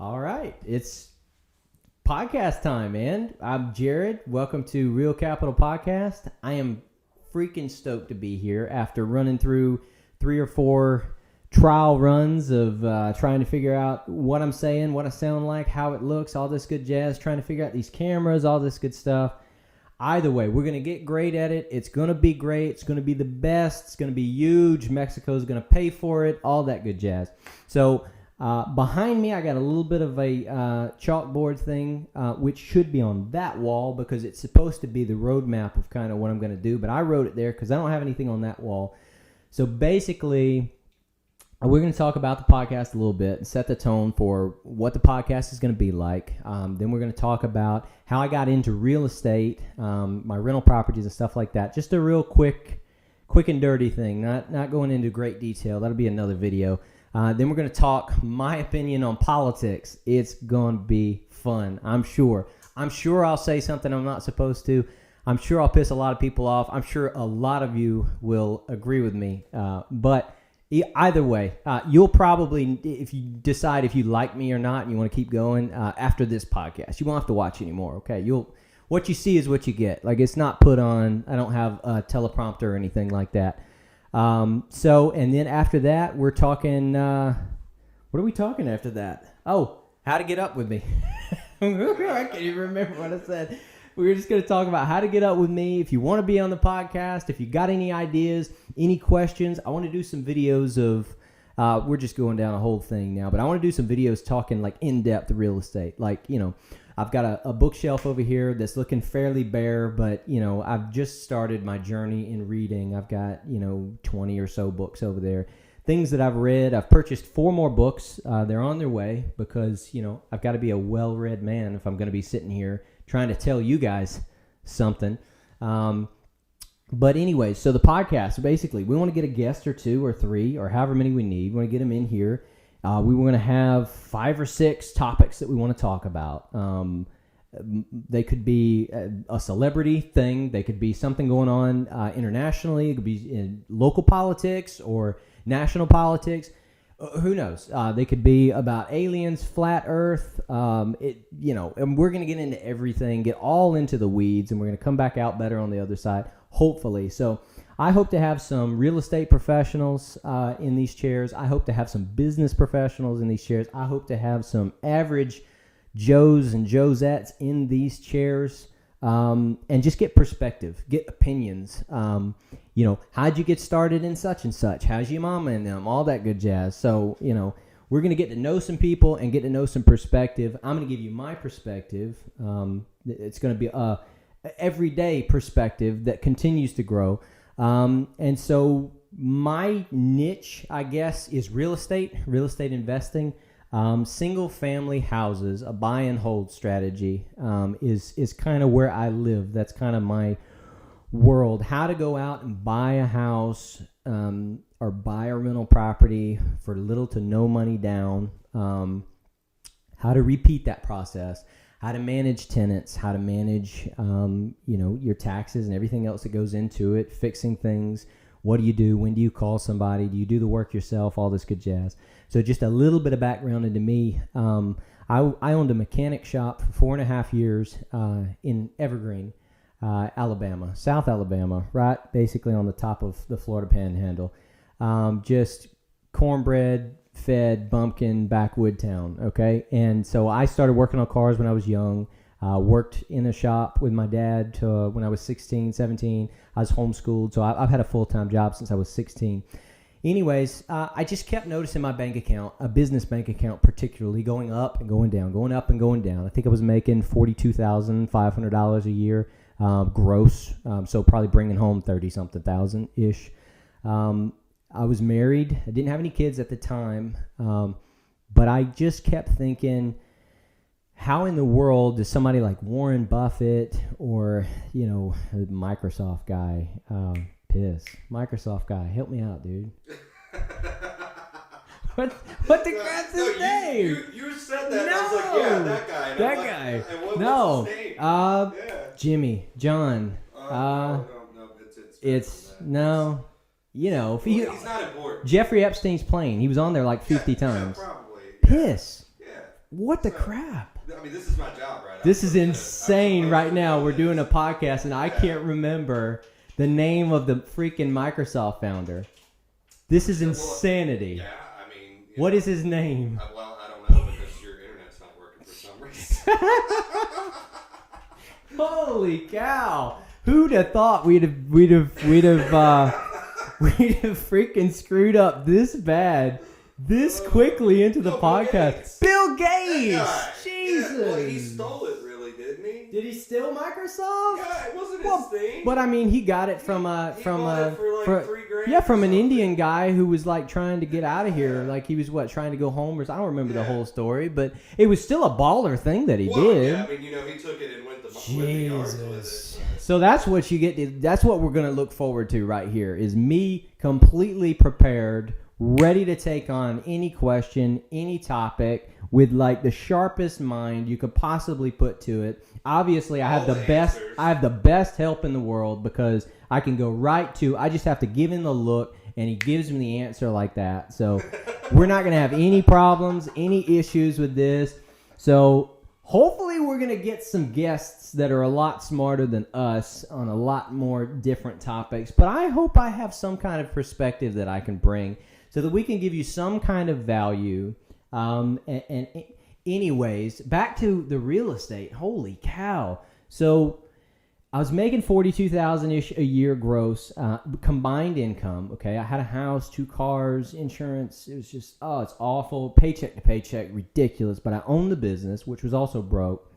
All right, it's podcast time, man. I'm Jared. Welcome to Real Capital Podcast. I am freaking stoked to be here after running through 3 or 4 trial runs of trying to figure out what I'm saying, what I sound like, how it looks, all this good jazz, trying to figure out these cameras, all this good stuff. Either way, we're going to get great at it. It's going to be great. It's going to be the best. It's going to be huge. Mexico's going to pay for it, all that good jazz. So behind me, I got a little bit of a chalkboard thing, which should be on that wall because it's supposed to be the roadmap of kind of what I'm going to do. But I wrote it there because I don't have anything on that wall. So basically, we're going to talk about the podcast a little bit and set the tone for what the podcast is going to be like. Then we're going to talk about how I got into real estate, my rental properties and stuff like that. Just a real quick and dirty thing, not going into great detail. That'll be another video. Then we're going to talk my opinion on politics. It's going to be fun, I'm sure. I'm sure I'll say something I'm not supposed to. I'm sure I'll piss a lot of people off. I'm sure a lot of you will agree with me. But either way, you'll probably, if you decide if you like me or not and you want to keep going after this podcast, you won't have to watch anymore, okay? What you see is what you get. Like, it's not put on. I don't have a teleprompter or anything like that. And then after that, we're talking, what are we talking after that? Oh, how to get up with me. I can't even remember what I said. We were just going to talk about how to get up with me. If you want to be on the podcast, if you got any ideas, any questions, I want to do some videos of, we're just going down a whole thing now, but I want to do some videos talking like in-depth real estate. Like, I've got a bookshelf over here that's looking fairly bare, but, I've just started my journey in reading. I've got, 20 or so books over there. Things that I've read. I've purchased 4 more books. They're on their way because, I've got to be a well-read man if I'm going to be sitting here trying to tell you guys something. But anyway, so the podcast, basically, we want to get a guest or 2 or 3 or however many we need. We want to get them in here. We want to have 5 or 6 topics that we want to talk about. They could be a celebrity thing. They could be something going on internationally. It could be in local politics or national politics. Who knows? They could be about aliens, flat Earth. And we're going to get into everything, get all into the weeds, and we're going to come back out better on the other side, hopefully. So I hope to have some real estate professionals in these chairs. I hope to have some business professionals in these chairs. I hope to have some average Joes and Josettes in these chairs, and just get perspective, get opinions. How'd you get started in such and such? How's your mama and them? All that good jazz. So, we're going to get to know some people and get to know some perspective. I'm going to give you my perspective. It's going to be a everyday perspective that continues to grow. And so my niche, I guess, is real estate investing. Single family houses, a buy and hold strategy, is kind of where I live. That's kind of my world. How to go out and buy a house, or buy a rental property for little to no money down. How to repeat that process. How to manage tenants, how to manage, your taxes and everything else that goes into it, fixing things. What do you do? When do you call somebody? Do you do the work yourself? All this good jazz. So just a little bit of background into me. I owned a mechanic shop for 4.5 years in Evergreen, Alabama, South Alabama, right basically on the top of the Florida Panhandle. Just cornbread fed bumpkin backwood town, okay? And so I started working on cars when I was young. Worked in a shop with my dad when I was 16, 17. I was homeschooled, so I've had a full-time job since I was 16. Anyways, I just kept noticing my bank account, a business bank account particularly, going up and going down, going up and going down. I think I was making $42,500 a year gross, so probably bringing home 30-something thousand-ish. I was married. I didn't have any kids at the time, but I just kept thinking, how in the world does somebody like Warren Buffett or, a Microsoft guy, Microsoft guy, help me out, dude. What the crap's his name? You said that. No. I was like, yeah, that guy. And that guy. And what's his name? Jimmy, John. No, it's no. If he's not important. Jeffrey Epstein's plane. He was on there like 50 times. Yeah, probably. Piss. Yeah. What the crap? I mean, this is my job, right? This is insane right now. We're doing a podcast, and I can't remember the name of the freaking Microsoft founder. This is insanity. Yeah, I mean... What is his name? Well, I don't know, because your internet's not working for some reason. Holy cow! Who'd have thought we'd have freaking screwed up this bad, this quickly into the podcast? Bill Gates! Jesus! Yeah, well, he stole it, really, didn't he? Did he steal Microsoft? Yeah, it wasn't his thing. But I mean, he got it from bought it for like $3,000 yeah, from or an something. Indian guy who was like trying to get out of here. Like he was trying to go home, or I don't remember the whole story, but it was still a baller thing that he did. Yeah, I mean, he took it and went the yards with it. So that's what you get. That's what we're gonna look forward to right here. Is me completely prepared, ready to take on any question, any topic, with like the sharpest mind you could possibly put to it. Obviously, I have the best. Answers. I have the best help in the world because I can go right to. I just have to give him the look, and he gives me the answer like that. So we're not gonna have any problems, any issues with this. So hopefully, we're gonna get some guests that are a lot smarter than us on a lot more different topics. But I hope I have some kind of perspective that I can bring so that we can give you some kind of value. And anyways, back to the real estate. Holy cow! So I was making $42,000-ish a year gross combined income. Okay, I had a house, 2 cars, insurance. It was just it's awful, paycheck to paycheck, ridiculous. But I owned the business, which was also broke.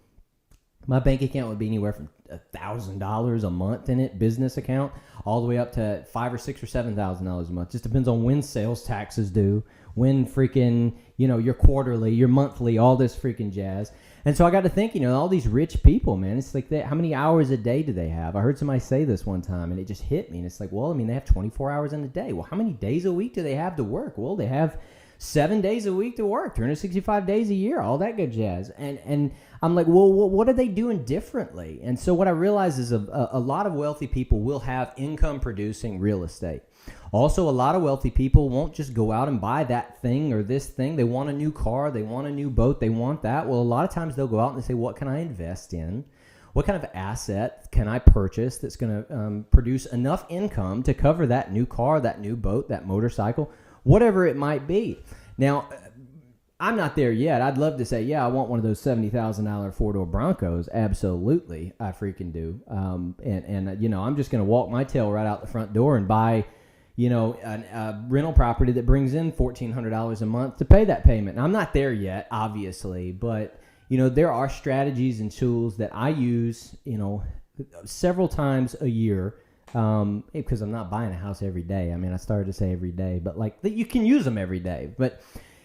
My bank account would be anywhere from $1,000 a month in it, business account, all the way up to $5,000 or $6,000 or $7,000 a month. Just depends on when sales taxes due, when freaking, your quarterly, your monthly, all this freaking jazz. And so I got to think, all these rich people, man, it's like how many hours a day do they have? I heard somebody say this one time, and it just hit me. And it's like, well, I mean, they have 24 hours in a day. Well, how many days a week do they have to work? Well, they have 7 days a week to work, 365 days a year, all that good jazz. And I'm like, well, what are they doing differently? And so what I realized is a lot of wealthy people will have income-producing real estate. Also, a lot of wealthy people won't just go out and buy that thing or this thing. They want a new car. They want a new boat. They want that. Well, a lot of times they'll go out and they say, what can I invest in? What kind of asset can I purchase that's going to produce enough income to cover that new car, that new boat, that motorcycle, whatever it might be? Now, I'm not there yet. I'd love to say, yeah, I want one of those $70,000 four-door Broncos. Absolutely, I freaking do. And I'm just going to walk my tail right out the front door and buy, a rental property that brings in $1,400 a month to pay that payment. Now, I'm not there yet, obviously, but there are strategies and tools that I use, several times a year. Because I'm not buying a house every day. I mean, I started to say every day, but you can use them every day. But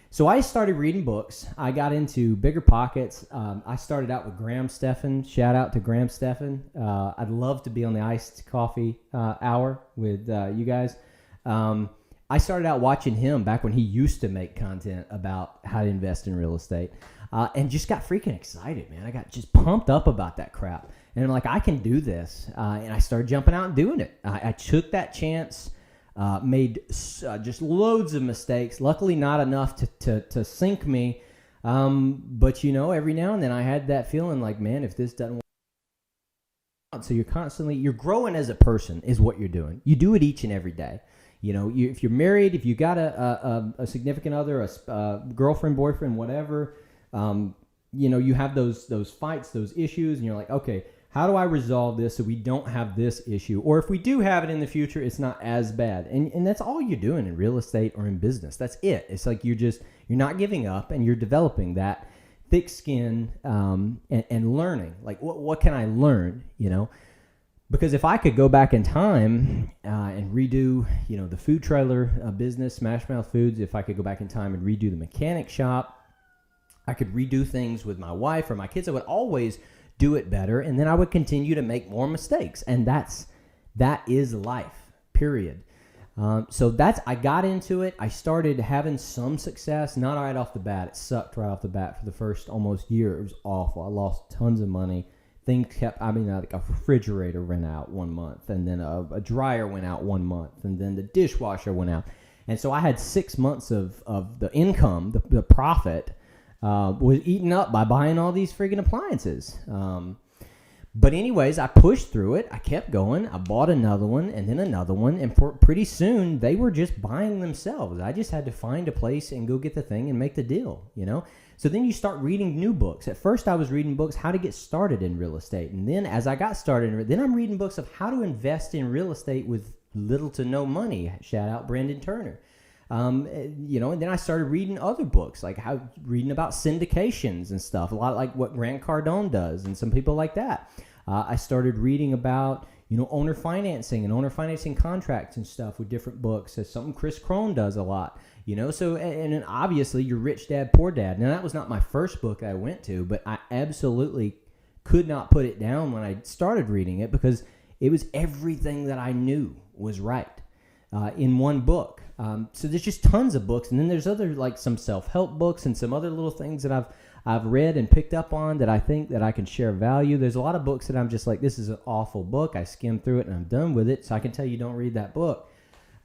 so I started reading books. I got into Bigger Pockets. I started out with Graham Stephan. Shout out to Graham Stephan. I'd love to be on the iced coffee hour with you guys. I started out watching him back when he used to make content about how to invest in real estate, and just got freaking excited, man. I got just pumped up about that crap. And I'm like, I can do this. And I started jumping out and doing it. I took that chance, made just loads of mistakes. Luckily, not enough to sink me. But, every now and then I had that feeling like, man, if this doesn't work out. So you're growing as a person is what you're doing. You do it each and every day. If you're married, if you got a significant other, a girlfriend, boyfriend, whatever, you have those fights, those issues, and you're like, okay, how do I resolve this so we don't have this issue? Or if we do have it in the future, it's not as bad. And that's all you're doing in real estate or in business. That's it. It's like you're not giving up, and you're developing that thick skin and learning. Like, what can I learn, Because if I could go back in time and redo, the food trailer business, Smash Mouth Foods, if I could go back in time and redo the mechanic shop, I could redo things with my wife or my kids. I would always do it better, and then I would continue to make more mistakes, and that is life, period. So I got into it. I started having some success, not right off the bat. It sucked right off the bat for the first almost year. It was awful. I lost tons of money. Things kept, like a refrigerator went out 1 month, and then a dryer went out 1 month, and then the dishwasher went out. And so I had 6 months of the income, the profit, was eaten up by buying all these friggin' appliances. But anyways, I pushed through it. I kept going. I bought another one and then another one. And pretty soon, they were just buying themselves. I just had to find a place and go get the thing and make the deal, you know? So then you start reading new books. At first, I was reading books how to get started in real estate. And then as I got started, then I'm reading books of how to invest in real estate with little to no money. Shout out Brandon Turner. You know, and then I started reading other books, like reading about syndications and stuff, a lot like what Grant Cardone does and some people like that. I started reading about, you know, owner financing and owner financing contracts and stuff with different books. That's something Chris Crone does a lot, you know. So, and obviously your Rich Dad, Poor Dad. Now, that was not my first book I went to, but I absolutely could not put it down when I started reading it because it was everything that I knew was right in one book. So there's just tons of books, and then there's other like some self-help books and some other little things that I've read and picked up on that I think that I can share value. There's a lot of books that I'm just like, this is an awful book. I skimmed through it and I'm done with it. So I can tell you don't read that book.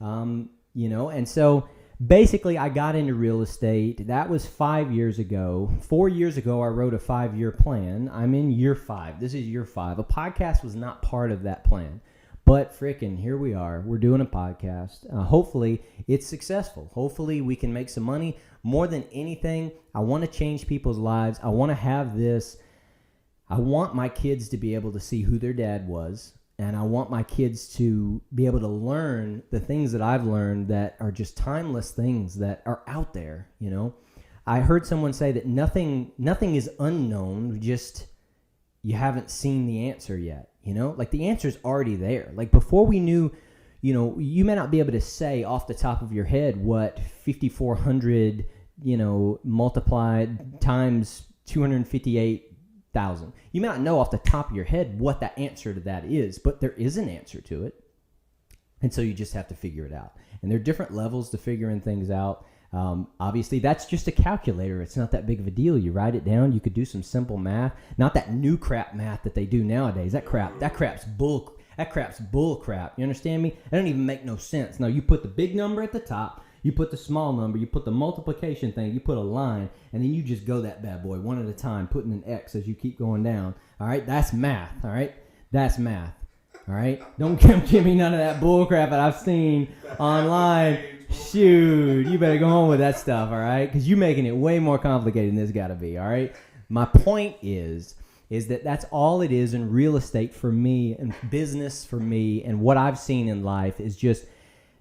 You know, and so basically I got into real estate. That was 5 years ago. 4 years ago, I wrote a 5-year plan. I'm in year 5. This is year 5. A podcast was not part of that plan. But frickin', here we are. We're doing a podcast. Hopefully, it's successful. Hopefully, we can make some money. More than anything, I want to change people's lives. I want to have this. I want my kids to be able to see who their dad was. And I want my kids to be able to learn the things that I've learned that are just timeless things that are out there, you know. I heard someone say that nothing is unknown, just you haven't seen the answer yet. You know, like the answer's already there. Like before we knew, you know, you may not be able to say off the top of your head what 5,400, you know, multiplied times 258,000. You may not know off the top of your head what that answer to that is, but there is an answer to it. And so you just have to figure it out. And there are different levels to figuring things out. Obviously, that's just a calculator. It's not that big of a deal. You write it down. You could do some simple math. Not that new crap math that they do nowadays. That crap's bull. That crap's bull crap. You understand me? That doesn't even make no sense. No, you put the big number at the top. You put the small number. You put the multiplication thing. You put a line, and then you just go that bad boy one at a time, putting an X as you keep going down. All right, that's math. All right, that's math. All right, don't give me none of that bull crap that I've seen online. Shoot, you better go home with that stuff, all right? Because you're making it way more complicated than this got to be, all right? My point is that that's all it is in real estate for me and business for me, and what I've seen in life is just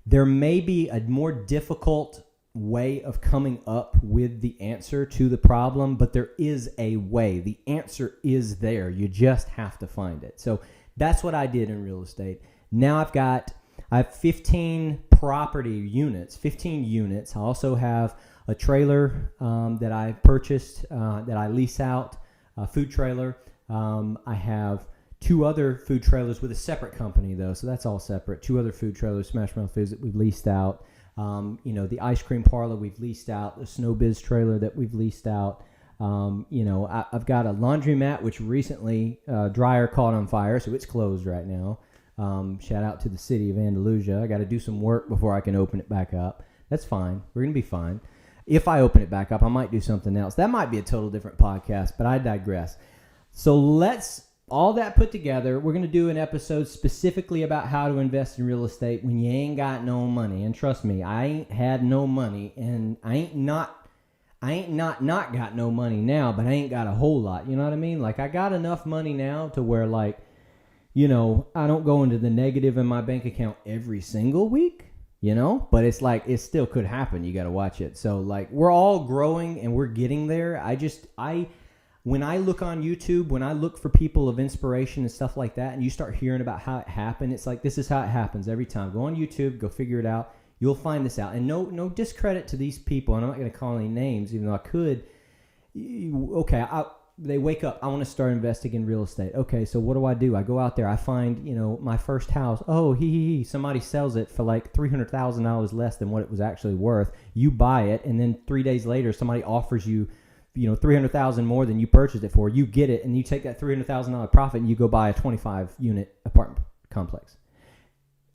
there may be a more difficult way of coming up with the answer to the problem, but there is a way. The answer is there. You just have to find it. So that's what I did in real estate. Now I have 15 property units, 15 units. I also have a trailer that I purchased that I lease out, a food trailer. I have 2 other food trailers with a separate company, though, so that's all separate. 2 other food trailers, Smash Mouth Foods, that we've leased out. You know, the ice cream parlor we've leased out, the Snow Biz trailer that we've leased out. You know, I've got a laundromat, which recently dryer caught on fire, so it's closed right now. Shout out to the city of Andalusia. I got to do some work before I can open it back up. That's fine. We're going to be fine. If I open it back up, I might do something else. That might be a total different podcast, but I digress. So let's, all that put together, we're going to do an episode specifically about how to invest in real estate when you ain't got no money. And trust me, I ain't had no money, and I ain't not got no money now, but I ain't got a whole lot. You know what I mean? Like I got enough money now to where like, you know, I don't go into the negative in my bank account every single week, you know, but it's like, it still could happen. You got to watch it. So like, we're all growing and we're getting there. When I look on YouTube, when I look for people of inspiration and stuff like that, and you start hearing about how it happened, it's like, this is how it happens every time. Go on YouTube, go figure it out. You'll find this out. And no discredit to these people. And I'm not going to call any names, even though I could. Okay, they wake up, I want to start investing in real estate. Okay, so what do? I go out there, I find, you know, my first house. Oh, somebody sells it for like $300,000 less than what it was actually worth. You buy it, and then 3 days later, somebody offers you, you know, $300,000 more than you purchased it for. You get it, and you take that $300,000 profit, and you go buy a 25-unit apartment complex.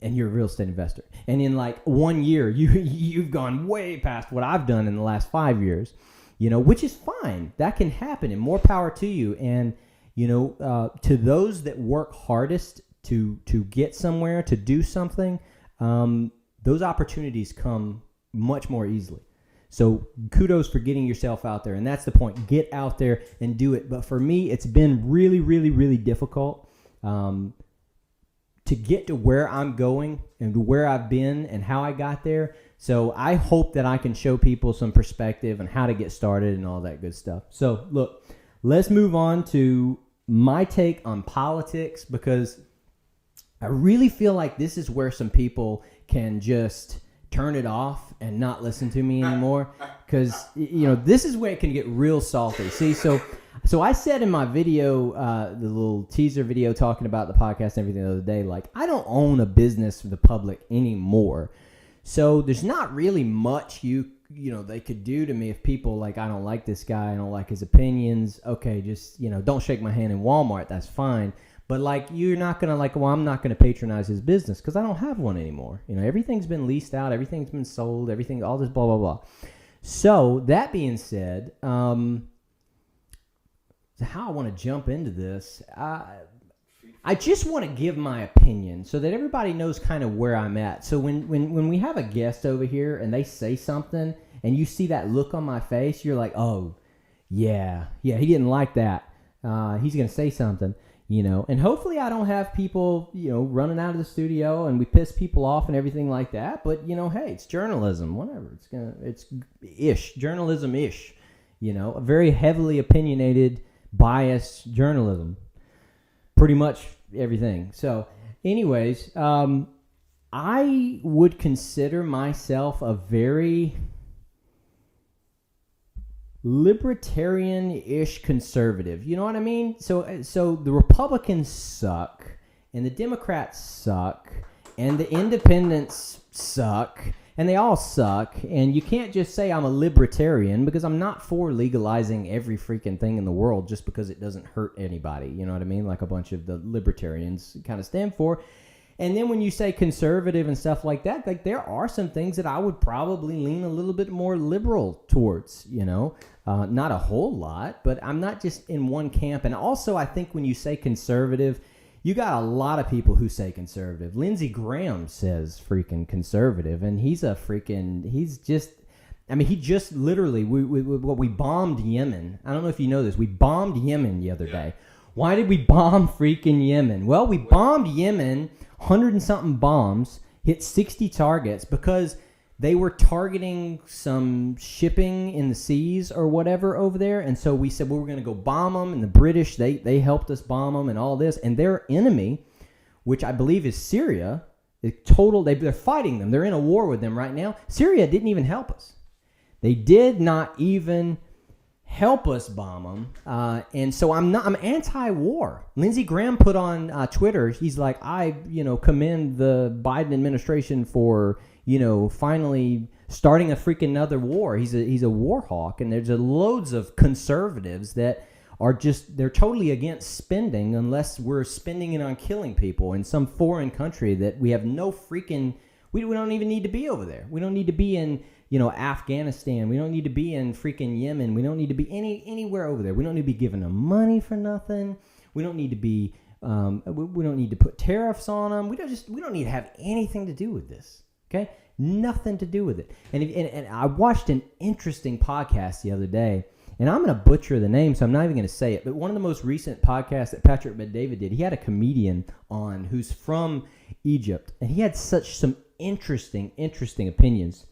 And you're a real estate investor. And in like 1 year, you've gone way past what I've done in the last 5 years. which is fine. That can happen, and more power to you. And, to those that work hardest to get somewhere, to do something, those opportunities come much more easily. So kudos for getting yourself out there. And that's the point. Get out there and do it. But for me, it's been really, really, really difficult to get to where I'm going and to where I've been and how I got there. So I hope that I can show people some perspective on how to get started and all that good stuff. So look, let's move on to my take on politics, because I really feel like this is where some people can just turn it off and not listen to me anymore, because this is where it can get real salty. See, so I said in my video, the little teaser video talking about the podcast and everything the other day, like, I don't own a business for the public anymore. So there's not really much they could do to me if people like, I don't like this guy, I don't like his opinions. Okay, just, don't shake my hand in Walmart. That's fine. But like, you're not going to I'm not going to patronize his business because I don't have one anymore. Everything's been leased out. Everything's been sold. Everything, all this blah, blah, blah. So that being said, how I want to jump into this, I just want to give my opinion so that everybody knows kind of where I'm at. So when we have a guest over here and they say something and you see that look on my face, you're like, oh, yeah, he didn't like that. He's going to say something. And hopefully I don't have people, running out of the studio and we piss people off and everything like that. But, hey, it's journalism, whatever. It's journalism-ish, a very heavily opinionated, biased journalism. Pretty much everything. So anyways, I would consider myself a very libertarian-ish conservative. You know what I mean? So the Republicans suck, and the Democrats suck, and the independents suck, and they all suck. And you can't just say I'm a libertarian, because I'm not for legalizing every freaking thing in the world just because it doesn't hurt anybody. You know what I mean? Like a bunch of the libertarians kind of stand for. And then when you say conservative and stuff like that, like there are some things that I would probably lean a little bit more liberal towards, not a whole lot, but I'm not just in one camp. And also I think when you say conservative, you got a lot of people who say conservative. Lindsey Graham says freaking conservative, and he just literally, we bombed Yemen. I don't know if you know this. We bombed Yemen the other day. Why did we bomb freaking Yemen? Well, we bombed Yemen, 100 and something bombs, hit 60 targets because they were targeting some shipping in the seas or whatever over there. And so we said, well, we're going to go bomb them. And the British, they helped us bomb them and all this. And their enemy, which I believe is Syria, they're fighting them. They're in a war with them right now. Syria didn't even help us. They did not even help us bomb them. And so I'm anti-war. Lindsey Graham put on Twitter, he's like, I commend the Biden administration for, finally starting a freaking another war. He's a war hawk. And there's loads of conservatives that are they're totally against spending unless we're spending it on killing people in some foreign country that we have no freaking, we don't even need to be over there. We don't need to be in, Afghanistan. We don't need to be in freaking Yemen. We don't need to be anywhere over there. We don't need to be giving them money for nothing. We don't need to be, we don't need to put tariffs on them. We don't need to have anything to do with this. Okay? Nothing to do with it. And I watched an interesting podcast the other day, and I'm going to butcher the name, so I'm not even going to say it, but one of the most recent podcasts that Patrick Bet-David did, he had a comedian on who's from Egypt, and he had some interesting opinions.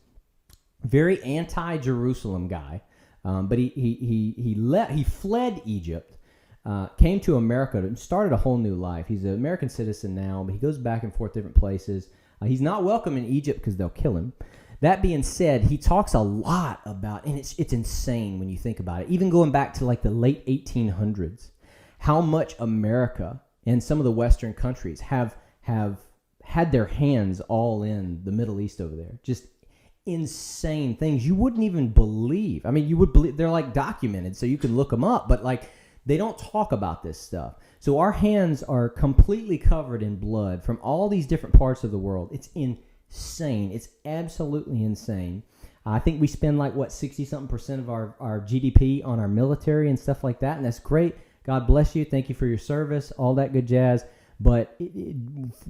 Very anti-Jerusalem guy, but he fled Egypt, came to America and started a whole new life. He's an American citizen now, but he goes back and forth different places. He's not welcome in Egypt because they'll kill him. That being said, he talks a lot about, and it's insane when you think about it, even going back to like the late 1800s, how much America and some of the Western countries have had their hands all in the Middle East over there. Just insane things you wouldn't even believe. I mean, you would believe they're like documented, so you can look them up, but like they don't talk about this stuff. So our hands are completely covered in blood from all these different parts of the world. It's insane. It's absolutely insane. I think we spend like, 60-something% of our GDP on our military and stuff like that. And that's great. God bless you. Thank you for your service, all that good jazz. But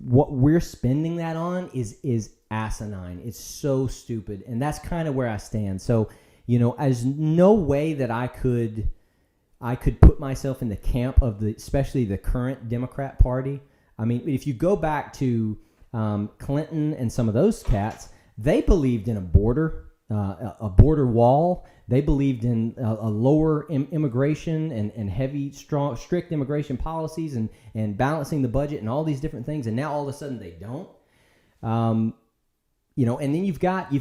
what we're spending that on is asinine. It's so stupid. And that's kind of where I stand. So, there's no way that I could put myself in the camp of especially the current Democrat Party. I mean, if you go back to Clinton and some of those cats, they believed in a border wall. They believed in a lower immigration and heavy, strong, strict immigration policies and balancing the budget and all these different things. And now all of a sudden they don't. And then you've got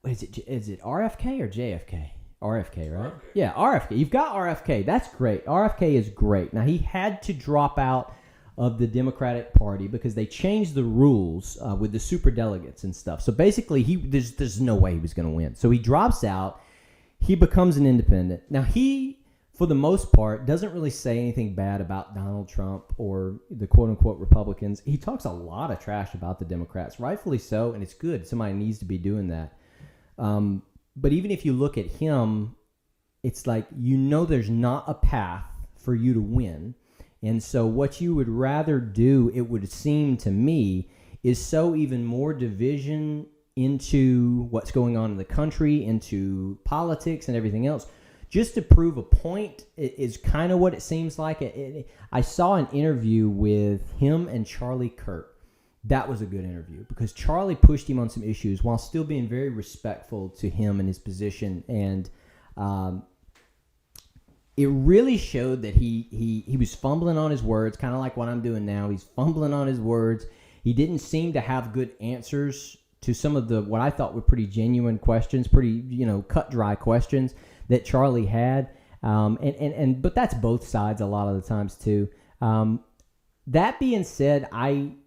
is it RFK or JFK? RFK, right? RFK. Yeah, RFK. You've got RFK. That's great. RFK is great. Now, he had to drop out of the Democratic Party because they changed the rules with the superdelegates and stuff. So basically, there's no way he was going to win. So he drops out. He becomes an independent. Now, he, for the most part, doesn't really say anything bad about Donald Trump or the quote-unquote Republicans. He talks a lot of trash about the Democrats, rightfully so, and it's good. Somebody needs to be doing that. But even if you look at him, it's like, there's not a path for you to win. And so what you would rather do, it would seem to me, is sow even more division into what's going on in the country, into politics and everything else, just to prove a point. Is kind of what it seems like. I saw an interview with him and Charlie Kirk. That was a good interview because Charlie pushed him on some issues while still being very respectful to him and his position. And it really showed that he was fumbling on his words, kind of like what I'm doing now. He's fumbling on his words. He didn't seem to have good answers to some of what I thought were pretty genuine questions, pretty, cut dry questions that Charlie had. But that's both sides a lot of the times too. That being said, I'm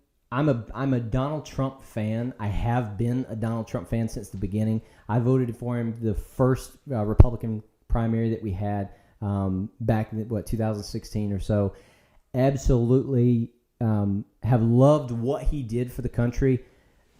a Donald Trump fan. I have been a Donald Trump fan since the beginning. I voted for him the first Republican primary that we had back in 2016 or so. Absolutely have loved what he did for the country.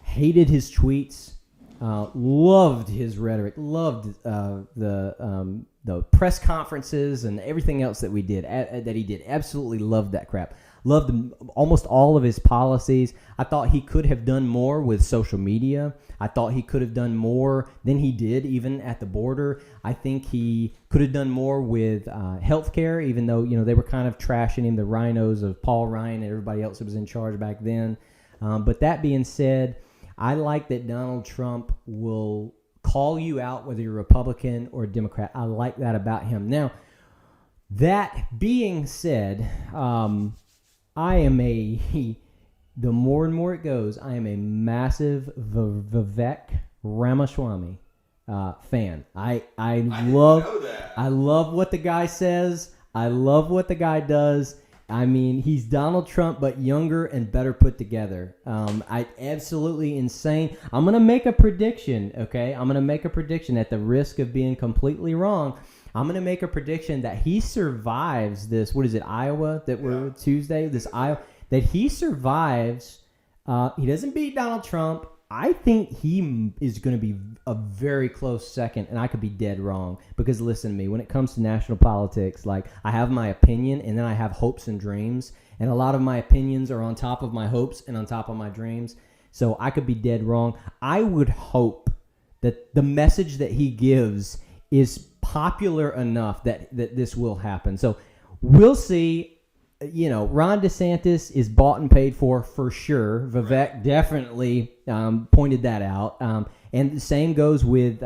Hated his tweets. Loved his rhetoric. Loved the press conferences and everything else that he did. Absolutely loved that crap. Loved almost all of his policies. I thought he could have done more with social media. I thought he could have done more than he did, even at the border. I think he could have done more with healthcare, even though they were kind of trashing him, the rhinos of Paul Ryan and everybody else that was in charge back then. But that being said, I like that Donald Trump will call you out whether you're Republican or Democrat. I like that about him. Now, that being said, I am the more and more it goes, I am a massive Vivek Ramaswamy fan. I love what the guy says. I love what the guy does. I mean, he's Donald Trump, but younger and better put together. Absolutely insane. I'm going to make a prediction, okay? I'm going to make a prediction at the risk of being completely wrong. I'm going to make a prediction that he survives this, what is it, Iowa, that we're Tuesday? This Iowa, that he survives. He doesn't beat Donald Trump. I think he is going to be a very close second, and I could be dead wrong. Because listen to me, when it comes to national politics, like, I have my opinion, and then I have hopes and dreams. And a lot of my opinions are on top of my hopes and on top of my dreams. So I could be dead wrong. I would hope that the message that he gives is popular enough that this will happen. So we'll see. Ron DeSantis is bought and paid for sure. Vivek definitely pointed that out. And the same goes with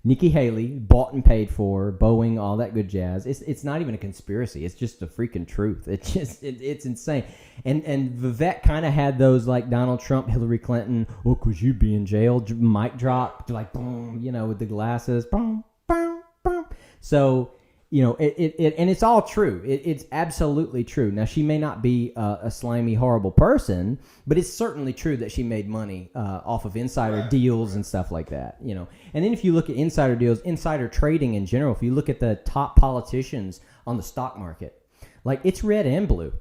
Nikki Haley, bought and paid for, Boeing, all that good jazz. It's not even a conspiracy. It's just the freaking truth. It's insane. And Vivek kind of had those like Donald Trump, Hillary Clinton, could you be in jail? Mic drop, like boom, with the glasses, boom, boom, boom. So. And it's all true. It's absolutely true. Now, she may not be a slimy, horrible person, but it's certainly true that she made money off of insider deals and stuff like that. And then if you look at insider deals, insider trading in general, if you look at the top politicians on the stock market, like, it's red and blue.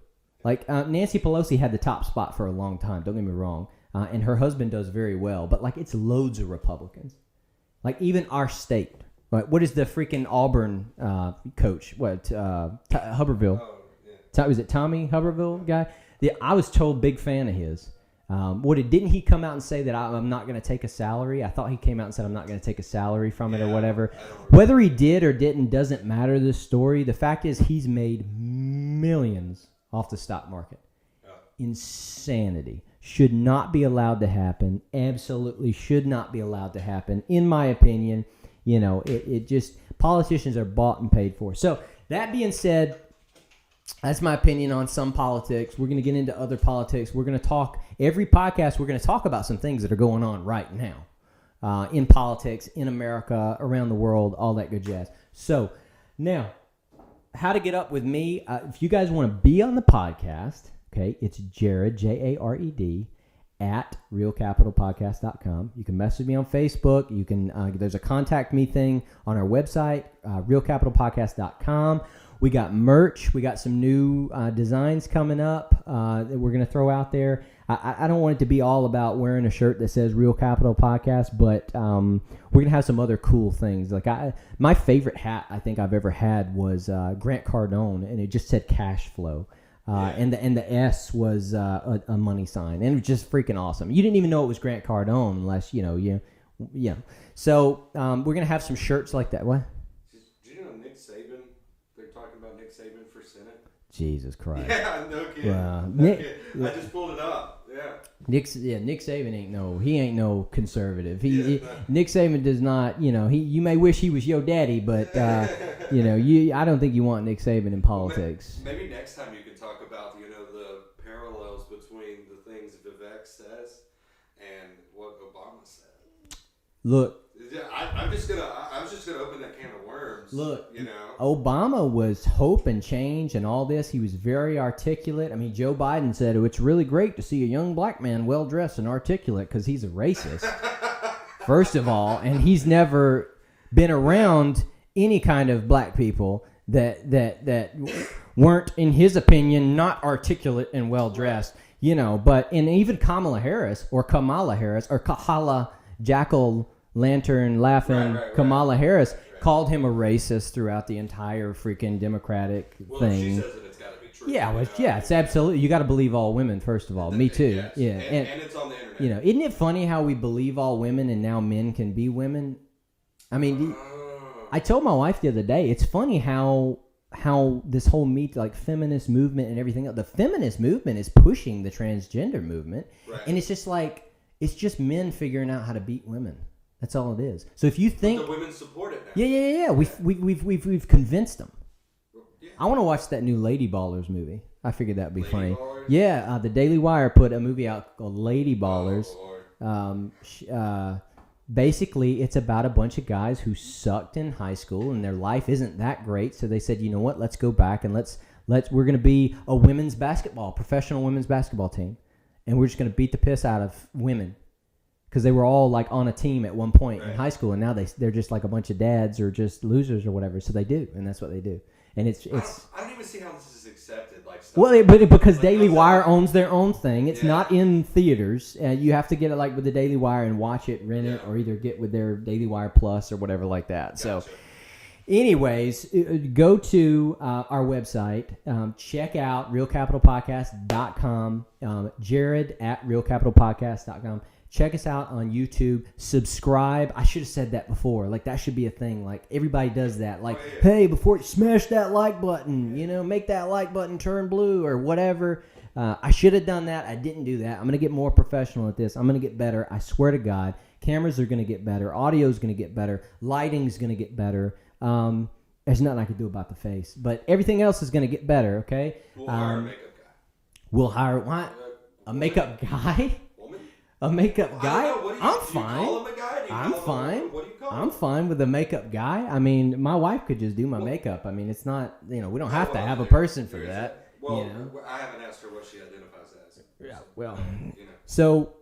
Like, Nancy Pelosi had the top spot for a long time. Don't get me wrong. And her husband does very well. But, like, it's loads of Republicans. Like even our state. What is the freaking Auburn coach? Huberville. Oh, yeah. Was it Tommy Huberville guy? Yeah, I was told big fan of his. Didn't he come out and say that I'm not going to take a salary? I thought he came out and said I'm not going to take a salary from it or whatever. Whether he did or didn't doesn't matter this story. The fact is he's made millions off the stock market. Insanity. Should not be allowed to happen. Absolutely should not be allowed to happen. In my opinion, it just, politicians are bought and paid for. So that being said, that's my opinion on some politics. We're going to get into other politics. We're going to talk, every podcast, we're going to talk about some things that are going on right now in politics, in America, around the world, all that good jazz. So now, how to get up with me. If you guys want to be on the podcast, okay, it's Jared, Jared, at realcapitalpodcast.com. You can message me on Facebook. You can there's a contact me thing on our website, realcapitalpodcast.com. We got merch. We got some new designs coming up that we're going to throw out there. I don't want it to be all about wearing a shirt that says Real Capital Podcast, but we're going to have some other cool things. Like my favorite hat I think I've ever had was Grant Cardone, and it just said cash flow. And the S was a money sign, and it was just freaking awesome. You didn't even know it was Grant Cardone unless you. So we're gonna have some shirts like that. What? Did you know Nick Saban? They're talking about Nick Saban for Senate. Jesus Christ. Yeah, no kidding. Nick, I just pulled it up. Yeah. Nick Saban ain't no conservative. Nick Saban does not. You may wish he was your daddy, but I don't think you want Nick Saban in politics. Maybe next time you can talk about the parallels between the things Vivek says and what Obama said. Look, I was just gonna open that can of worms. Look, Obama was hope and change and all this. He was very articulate. I mean, Joe Biden said, it's really great to see a young black man well dressed and articulate because he's a racist. First of all, and he's never been around any kind of black people that weren't, in his opinion, not articulate and well dressed. But even Kamala Harris or Kahala Jackal Lantern laughing Kamala Harris called him a racist throughout the entire freaking Democratic thing. She says that it's got to be true. Yeah, it's absolutely. You got to believe all women, first of all. Me too. Yes. Yeah, and it's on the internet. Isn't it funny how we believe all women and now men can be women? I mean, I told my wife the other day, it's funny how this whole feminist movement and everything else, the feminist movement is pushing the transgender movement, and it's just like it's just men figuring out how to beat women. That's all it is. So if you think the women support it now. Yeah. We've convinced them. Yeah. I want to watch that new Lady Ballers movie. I figured that'd be funny. Ballers? Yeah, the Daily Wire put a movie out called Lady Ballers. Basically, it's about a bunch of guys who sucked in high school and their life isn't that great. So they said, you know what? Let's go back and we're going to be a professional women's basketball team, and we're just going to beat the piss out of women. Because they were all on a team at one point in high school, and now they're just like a bunch of dads or just losers or whatever. So they do, and that's what they do. And it's. I don't even see how this is accepted. Because Daily Wire owns their own thing. It's not in theaters. You have to get it with the Daily Wire and watch it, rent it, or either get with their Daily Wire Plus or whatever like that. Gotcha. So, anyways, go to our website. Check out realcapitalpodcast.com. Jared at realcapitalpodcast.com. Check us out on YouTube. Subscribe. I should have said that before. That should be a thing. Everybody does that. Hey, before you smash that like button, make that like button turn blue or whatever. I should have done that. I didn't do that. I'm going to get more professional at this. I'm going to get better. I swear to God. Cameras are going to get better. Audio is going to get better. Lighting is going to get better. There's nothing I can do about the face. But everything else is going to get better, okay? We'll hire a makeup guy. We'll hire what? A makeup guy? A makeup guy? I'm fine. I'm fine. What do you call him? I'm fine with a makeup guy. I mean, my wife could just do my makeup. I mean, it's not, we don't have to have a person for that. Well, I haven't asked her what she identifies as. Yeah, well, so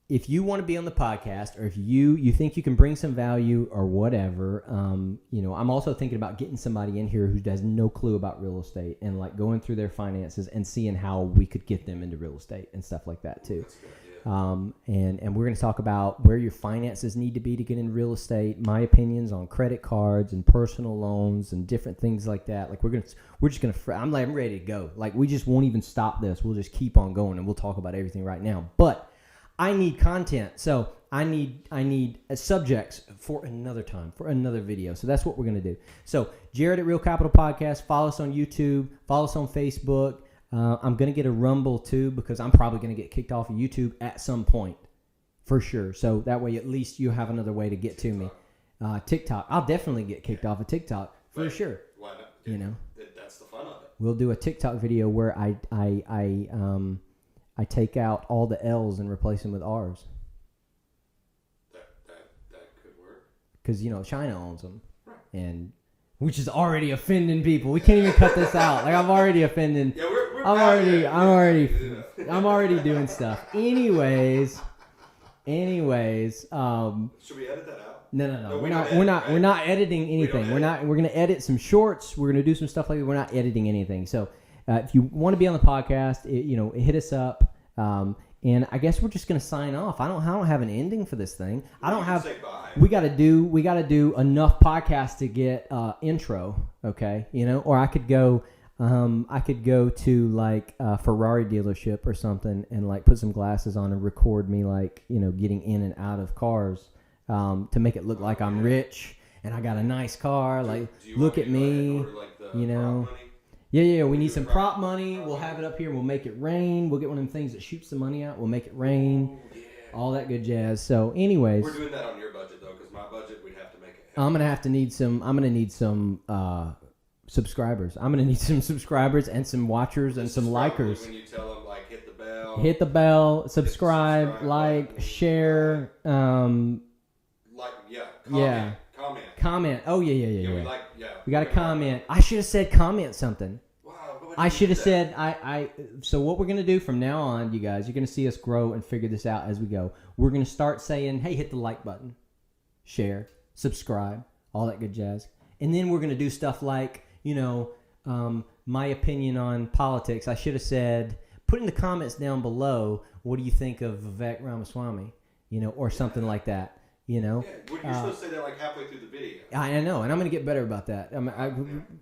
if you want to be on the podcast, or if you think you can bring some value or whatever, I'm also thinking about getting somebody in here who has no clue about real estate and going through their finances and seeing how we could get them into real estate and stuff like that too. That's good, yeah. And we're going to talk about where your finances need to be to get in real estate, my opinions on credit cards and personal loans and different things like that. Like we're just going to, I'm ready to go. Like we just won't even stop this. We'll just keep on going and we'll talk about everything right now. But I need content. So I need subjects for another time, for another video. So that's what we're going to do. So Jared at Real Capital Podcast, follow us on YouTube, follow us on Facebook. I'm going to get a Rumble too because I'm probably going to get kicked off of YouTube at some point for sure. So that way at least you have another way to get to me. TikTok. I'll definitely get kicked off of TikTok for sure. Why not? You know, that's the fun of it. We'll do a TikTok video where I take out all the L's and replace them with R's. That could work. Because, China owns them. Right. And which is already offending people. We can't even cut this out. Like I'm already offending. Yeah, I'm already doing stuff. Anyways. Should we edit that out? No. We're not editing anything. We're gonna edit some shorts. We're gonna do some stuff like that. We're not editing anything. So if you want to be on the podcast, hit us up. And I guess we're just gonna sign off. I don't have an ending for this thing. Say bye. We gotta do enough podcasts to get intro. Okay, or I could go to like a Ferrari dealership or something and like put some glasses on and record me like getting in and out of cars to make it look like I'm rich and I got a nice car. Like look at me, Yeah, we need some prop money. We'll have it up here. We'll make it rain. We'll get one of them things that shoots the money out. We'll make it rain. Ooh, yeah. All that good jazz. So, anyways, we're doing that on your budget though, because my budget we'd have to make it. I'm gonna need some subscribers. I'm gonna need some subscribers and some watchers and some likers. When you tell them like hit the bell, subscribe, like, share. Comment. Comment. Oh yeah. We got to comment. That. I should have said comment something. Wow. I should have said so what we're going to do from now on, you guys, you're going to see us grow and figure this out as we go. We're going to start saying, hey, hit the like button, share, subscribe, all that good jazz. And then we're going to do stuff like, my opinion on politics. I should have said, put in the comments down below, what do you think of Vivek Ramaswamy, or something like that. Yeah, you're supposed to say that like halfway through the video. I know, and I'm going to get better about that.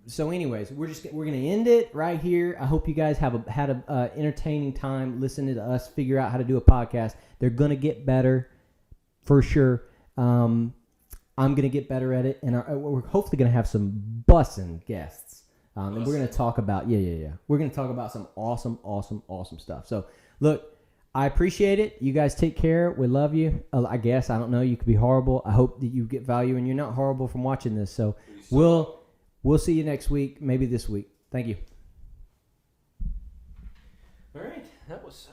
So, anyways, we're going to end it right here. I hope you guys had a entertaining time listening to us figure out how to do a podcast. They're going to get better for sure. I'm going to get better at it, and we're hopefully going to have some bussin' guests. And we're going to talk about We're going to talk about some awesome stuff. So, look. I appreciate it. You guys take care. We love you. I guess. I don't know. You could be horrible. I hope that you get value and you're not horrible from watching this. So we'll see you next week, maybe this week. Thank you. All right. That was...